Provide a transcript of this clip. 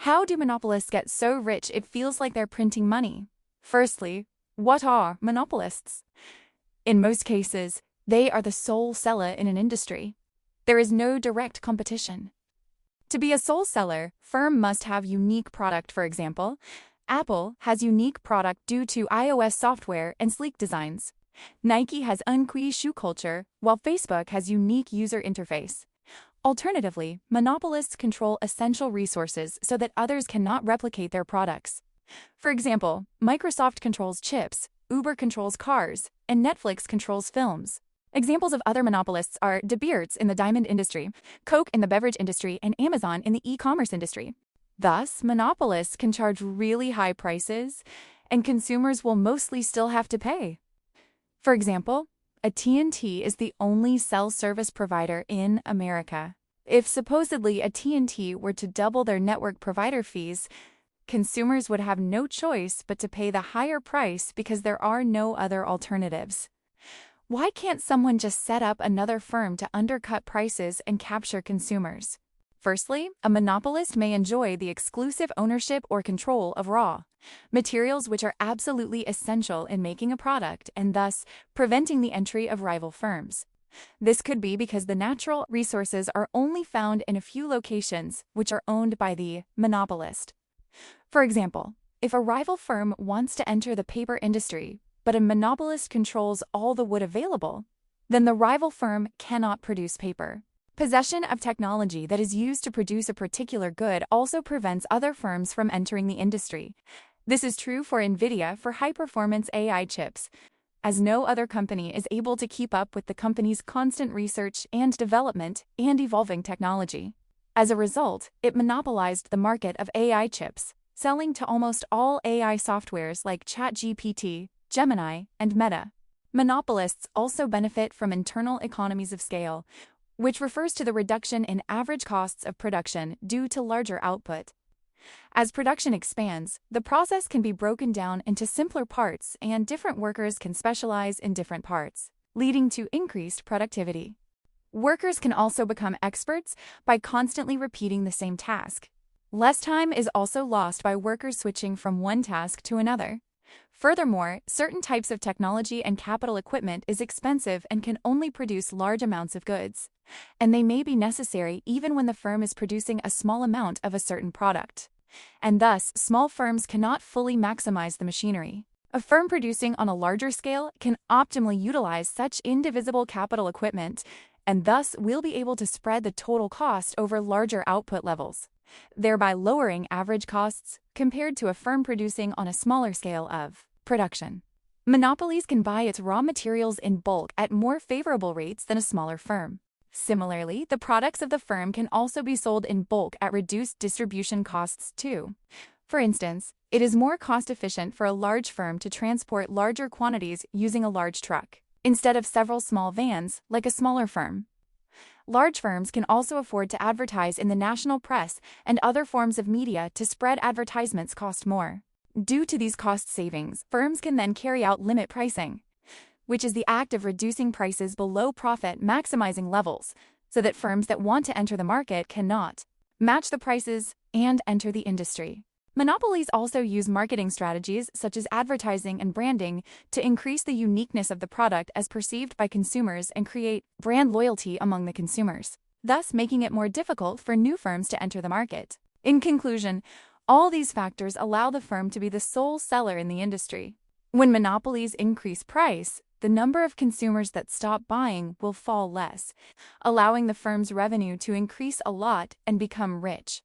How do monopolists get so rich it feels like they're printing money? Firstly, what are monopolists? In most cases, they are the sole seller in an industry. There is no direct competition. To be a sole seller, firm must have unique product. For example, Apple has unique product due to iOS software and sleek designs. Nike has unqui shoe culture, while Facebook has unique user interface. Alternatively, monopolists control essential resources so that others cannot replicate their products. For example, Microsoft controls chips, Uber controls cars, and Netflix controls films. Examples of other monopolists are De Beers in the diamond industry, Coke in the beverage industry, and Amazon in the e-commerce industry. Thus, monopolists can charge really high prices, and consumers will mostly still have to pay. For example, AT&T is the only cell service provider in America. If supposedly AT&T were to double their network provider fees, consumers would have no choice but to pay the higher price because there are no other alternatives. Why can't someone just set up another firm to undercut prices and capture consumers? Firstly, a monopolist may enjoy the exclusive ownership or control of raw materials, which are absolutely essential in making a product and thus preventing the entry of rival firms. This could be because the natural resources are only found in a few locations, which are owned by the monopolist. For example, if a rival firm wants to enter the paper industry, but a monopolist controls all the wood available, then the rival firm cannot produce paper. Possession of technology that is used to produce a particular good also prevents other firms from entering the industry. This is true for NVIDIA for high-performance AI chips, as no other company is able to keep up with the company's constant research and development and evolving technology. As a result, it monopolized the market of AI chips, selling to almost all AI softwares like ChatGPT, Gemini, and Meta. Monopolists also benefit from internal economies of scale, which refers to the reduction in average costs of production due to larger output. As production expands, the process can be broken down into simpler parts and different workers can specialize in different parts, leading to increased productivity. Workers can also become experts by constantly repeating the same task. Less time is also lost by workers switching from one task to another. Furthermore, certain types of technology and capital equipment is expensive and can only produce large amounts of goods, and they may be necessary even when the firm is producing a small amount of a certain product. And thus, small firms cannot fully maximize the machinery. A firm producing on a larger scale can optimally utilize such indivisible capital equipment, and thus will be able to spread the total cost over larger output levels, thereby lowering average costs compared to a firm producing on a smaller scale of production. Monopolies can buy its raw materials in bulk at more favorable rates than a smaller firm. Similarly, the products of the firm can also be sold in bulk at reduced distribution costs too. For instance, it is more cost-efficient for a large firm to transport larger quantities using a large truck, instead of several small vans like a smaller firm. Large firms can also afford to advertise in the national press and other forms of media to spread advertisements cost more. Due to these cost savings, firms can then carry out limit pricing, which is the act of reducing prices below profit maximizing levels, so that firms that want to enter the market cannot match the prices and enter the industry. Monopolies also use marketing strategies such as advertising and branding to increase the uniqueness of the product as perceived by consumers and create brand loyalty among the consumers, thus making it more difficult for new firms to enter the market. In conclusion, all these factors allow the firm to be the sole seller in the industry. When monopolies increase price, the number of consumers that stop buying will fall less, allowing the firm's revenue to increase a lot and become rich.